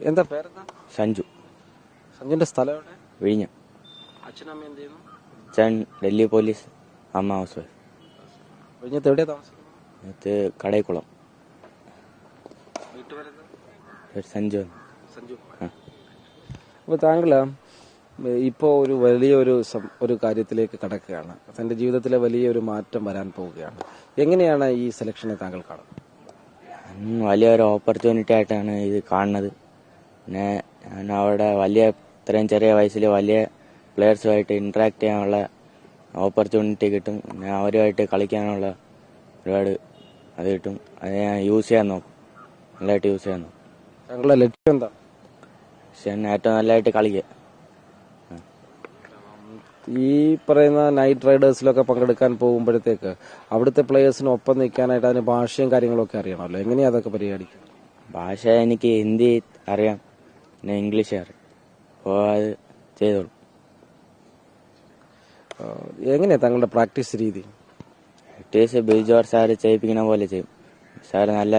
എന്താ പേരെന്താ? സഞ്ജു. സഞ്ജുന്റെ സ്ഥലം എവിടെ? വിഴിഞ്ഞം. അച്ഛനും അമ്മയും എന്ത് ചെയ്യുന്നു? അച്ഛൻ ഡൽഹി പോലീസ്, അമ്മ ഹൗസ് വൈഫ്. വിഴിഞ്ഞത്ത് എവിടെയാ താമസിക്കുന്നത്? ഇത് കടൈക്കുളം. വീട്ടുപേരെന്താ? സഞ്ജു. സഞ്ജു. ആ. അപ്പോൾ താങ്കൾ ഇപ്പോൾ ഒരു വലിയൊരു ഒരു കാര്യത്തിലേക്ക് കടക്കുകയാണ്. തൻ്റെ ജീവിതത്തിലെ വലിയൊരു മാറ്റം വരാൻ പോവുകയാണ്. എങ്ങനെയാണ് ഈ സെലക്ഷനെ താങ്കൾ കാണുന്നത്? വലിയൊരു ഓപ്പർച്യൂണിറ്റി ആയിട്ടാണ് ഇത് കാണുന്നത്. പിന്നെ ഞാൻ അവിടെ ഇത്രയും ചെറിയ വയസ്സിൽ വലിയ പ്ലെയേഴ്സുമായിട്ട് ഇന്ററാക്ട് ചെയ്യാനുള്ള ഓപ്പർച്യൂണിറ്റി കിട്ടും. പിന്നെ അവരുമായിട്ട് കളിക്കാനുള്ള ഒരുപാട് അത് കിട്ടും. അത് ഞാൻ യൂസ് ചെയ്യാൻ നോക്കും, നല്ലതായിട്ട് യൂസ് ചെയ്യാൻ നോക്കും. താങ്കളുടെ ലക്ഷ്യം എന്താ? പക്ഷെ ഏറ്റവും നല്ലതായിട്ട് കളിക്കുക. ഈ പറയുന്ന നൈറ്റ് റൈഡേഴ്സിലൊക്കെ പങ്കെടുക്കാൻ പോകുമ്പോഴത്തേക്ക് അവിടുത്തെ പ്ലേയേഴ്സിന് ഒപ്പം നിൽക്കാനായിട്ട് അതിന് ഭാഷയും കാര്യങ്ങളൊക്കെ അറിയണമല്ലോ. എങ്ങനെയാ അതൊക്കെ പരിപാടിക്കും? ഭാഷ എനിക്ക് ഹിന്ദി അറിയാം, പിന്നെ ഇംഗ്ലീഷ് അറിയാം. അപ്പോൾ അത് ചെയ്തോളൂ. എങ്ങനെയാ താങ്കളുടെ പ്രാക്ടീസ് രീതി? പ്രാക്ടീസ് ബിജോർ സാറ് ചെയ്യിപ്പിക്കുന്ന പോലെ ചെയ്യും. സാറ് നല്ല